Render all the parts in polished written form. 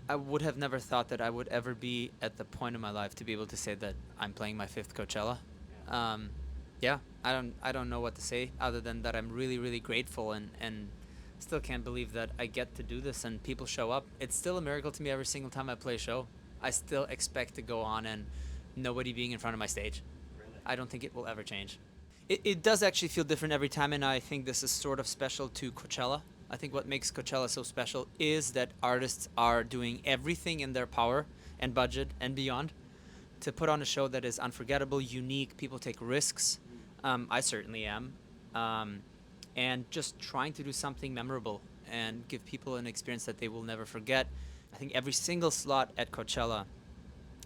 I would have never thought that I would ever be at the point in my life to be able to say that I'm playing my fifth Coachella. Um, yeah, I don't know what to say other than that I'm really really grateful and still can't believe that I get to do this and people show up. It's still a miracle to me every single time I play a show. I still expect to go on and nobody being in front of my stage. I don't think it will ever change. It does actually feel different every time, and I think this is sort of special to Coachella. I think what makes Coachella so special is that artists are doing everything in their power and budget and beyond to put on a show that is unforgettable, unique. People take risks. I certainly am. Um, and just trying to do something memorable and give people an experience that they will never forget. I think every single slot at Coachella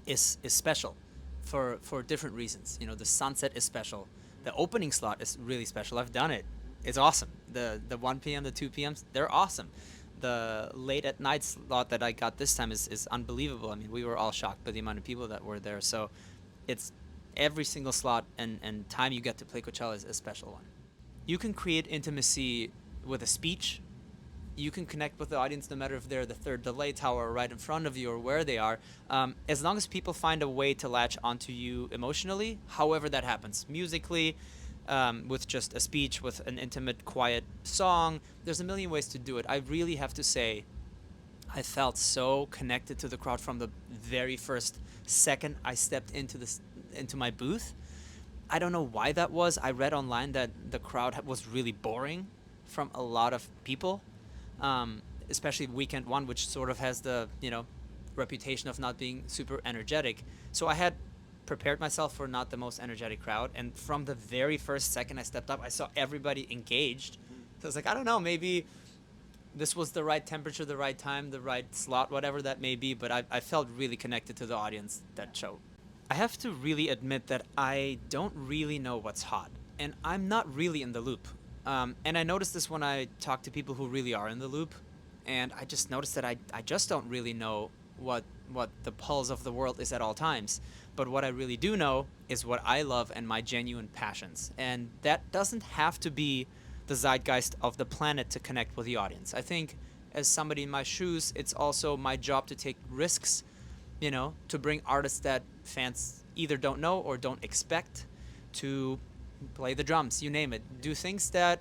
is special for different reasons. You know, the sunset is special. The opening slot is really special. I've done it. It's awesome. The 1 p.m. the 2 p.m.s, they're awesome. The late at night slot that I got this time is unbelievable. I mean, we were all shocked by the amount of people that were there. So it's every single slot and time you get to play Coachella is a special one. You can create intimacy with a speech. You can connect with the audience no matter if they're the third delay tower right in front of you or where they are. As long as people find a way to latch onto you emotionally, however that happens, musically, with just a speech, with an intimate, quiet song, there's a million ways to do it. I really have to say, I felt so connected to the crowd from the very first second I stepped into my booth. I don't know why that was. I read online that the crowd was really boring from a lot of people, especially weekend one, which sort of has the reputation of not being super energetic. So I had prepared myself for not the most energetic crowd, and from the very first second I stepped up, I saw everybody engaged. So I was like, I don't know, maybe this was the right temperature, the right time, the right slot, whatever that may be. But I felt really connected to the audience that show. I have to really admit that I don't really know what's hot, and I'm not really in the loop. And I noticed this when I talk to people who really are in the loop, and I just noticed that I just don't really know what the pulse of the world is at all times. But what I really do know is what I love and my genuine passions, and that doesn't have to be the zeitgeist of the planet to connect with the audience. I think as somebody in my shoes, it's also my job to take risks, to bring artists that fans either don't know or don't expect, to play the drums, you name it. Do things that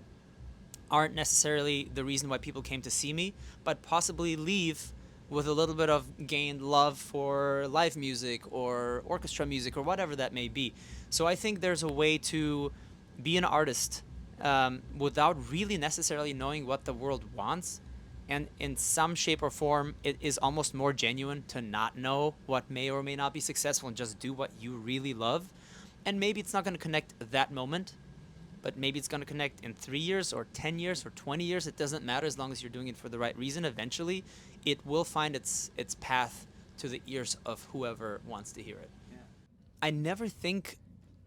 aren't necessarily the reason why people came to see me, but possibly leave with a little bit of gained love for live music or orchestra music or whatever that may be. So I think there's a way to be an artist without really necessarily knowing what the world wants. And in some shape or form, it is almost more genuine to not know what may or may not be successful and just do what you really love. And maybe it's not going to connect that moment, but maybe it's going to connect in 3 years or 10 years or 20 years. It doesn't matter as long as you're doing it for the right reason. Eventually, it will find its path to the ears of whoever wants to hear it. I never think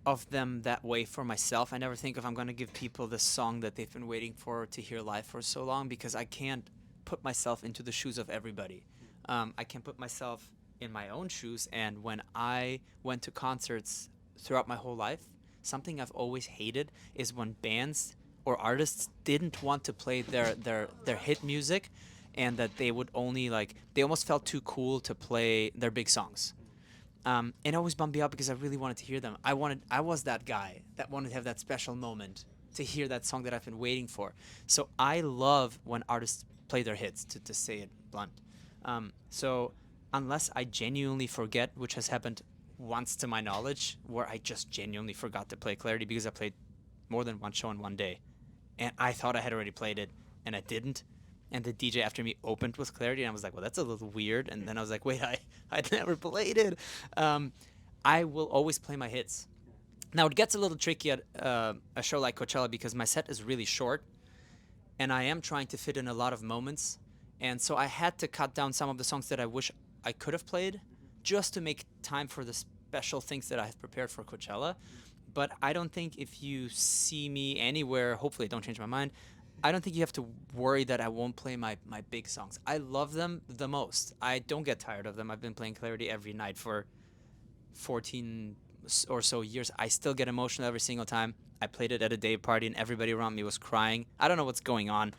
of them that way for myself. I never think of I'm going to give people the song that they've been waiting for to hear live for so long, because I can't put myself into the shoes of everybody. I can put myself in my own shoes, and when I went to concerts throughout my whole life, something I've always hated is when bands or artists didn't want to play their hit music, and that they would only they almost felt too cool to play their big songs. And it always bummed me out because I really wanted to hear them. I was that guy that wanted to have that special moment to hear that song that I've been waiting for. So I love when artists play their hits, to say it blunt. So unless I genuinely forget, which has happened once to my knowledge, where I just genuinely forgot to play Clarity because I played more than one show in one day, and I thought I had already played it, and I didn't. And the DJ after me opened with Clarity, and I was like, well, that's a little weird. And then I was like, wait, I'd never played it. I will always play my hits. Now, it gets a little tricky at a show like Coachella because my set is really short, and I am trying to fit in a lot of moments. And so I had to cut down some of the songs that I wish I could have played just to make time for the special things that I have prepared for Coachella. But I don't think if you see me anywhere, hopefully don't change my mind, I don't think you have to worry that I won't play my big songs. I love them the most. I don't get tired of them. I've been playing Clarity every night for 14 or so years. I still get emotional every single time. I played it at a day party and everybody around me was crying. I don't know what's going on,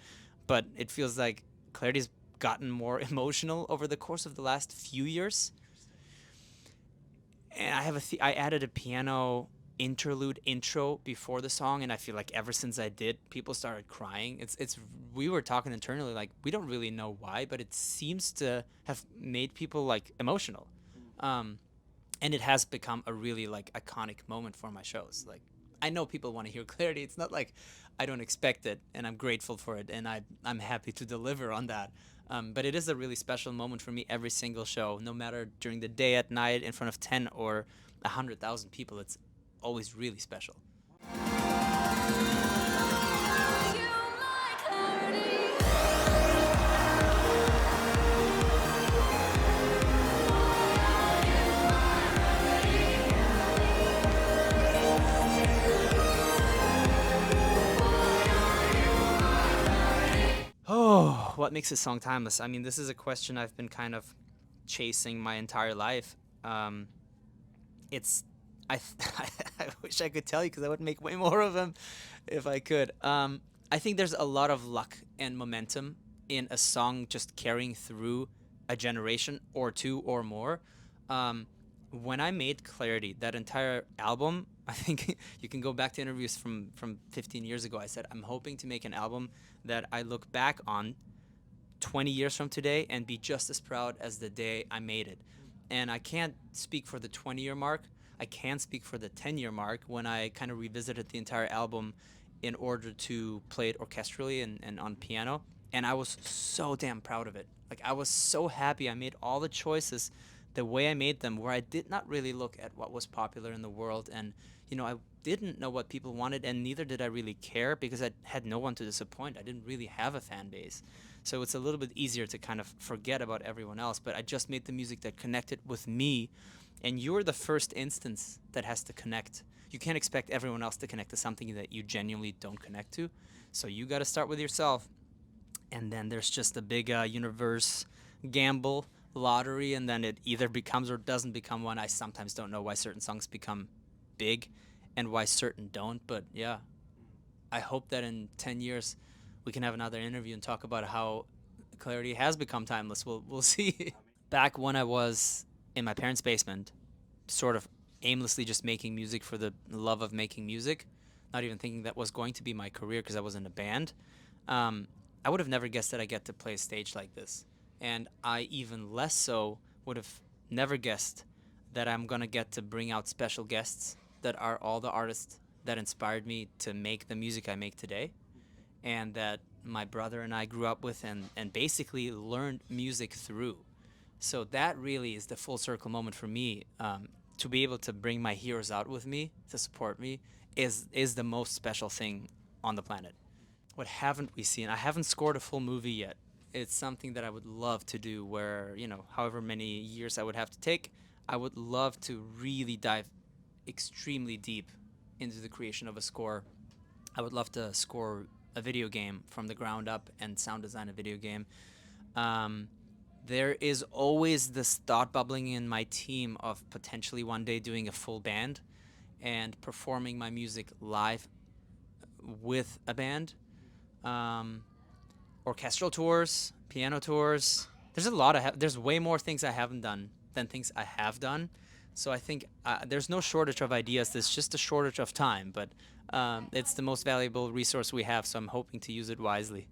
but it feels like Clarity's gotten more emotional over the course of the last few years. And I added a piano interlude intro before the song, and I feel like ever since I did, people started crying. It's we were talking internally, like, we don't really know why, but it seems to have made people like emotional. Um, and it has become a really like iconic moment for my shows. Like, I know people want to hear clarity. It's not like I don't expect it, and I'm grateful for it, and I'm happy to deliver on that. But it is a really special moment for me every single show, no matter during the day, at night, in front of 10 or 100,000 people. It's always really special. Oh, what makes a song timeless? I mean, this is a question I've been kind of chasing my entire life. It's, I wish I could tell you because I would make way more of them if I could. I think there's a lot of luck and momentum in a song just carrying through a generation or two or more. Um, when I made Clarity, that entire album, I think you can go back to interviews from 15 years ago. I said, I'm hoping to make an album that I look back on 20 years from today and be just as proud as the day I made it. And I can't speak for the 20-year mark. I can speak for the 10-year mark when I kind of revisited the entire album in order to play it orchestrally and on piano. And I was so damn proud of it. Like, I was so happy I made all the choices the way I made them, where I did not really look at what was popular in the world. And, I didn't know what people wanted, and neither did I really care because I had no one to disappoint. I didn't really have a fan base. So it's a little bit easier to kind of forget about everyone else. But I just made the music that connected with me, and you're the first instance that has to connect. You can't expect everyone else to connect to something that you genuinely don't connect to. So you got to start with yourself. And then there's just a big universe gamble lottery, and then it either becomes or doesn't become one. I sometimes don't know why certain songs become big and why certain don't, but yeah, I hope that in 10 years we can have another interview and talk about how Clarity has become timeless. We'll see. Back when I was in my parents' basement, sort of aimlessly just making music for the love of making music, not even thinking that was going to be my career because I was in a band, I would have never guessed that I get to play a stage like this. And I even less so would have never guessed that I'm going to get to bring out special guests that are all the artists that inspired me to make the music I make today, and that my brother and I grew up with and basically learned music through. So that really is the full circle moment for me. To be able to bring my heroes out with me to support me is the most special thing on the planet. What haven't we seen? I haven't scored a full movie yet. It's something that I would love to do where, however many years I would have to take, I would love to really dive extremely deep into the creation of a score. I would love to score a video game from the ground up and sound design a video game. There is always this thought bubbling in my team of potentially one day doing a full band and performing my music live with a band. Orchestral tours, piano tours. There's a lot there's way more things I haven't done than things I have done. So I think there's no shortage of ideas. There's just a shortage of time. But it's the most valuable resource we have, so I'm hoping to use it wisely.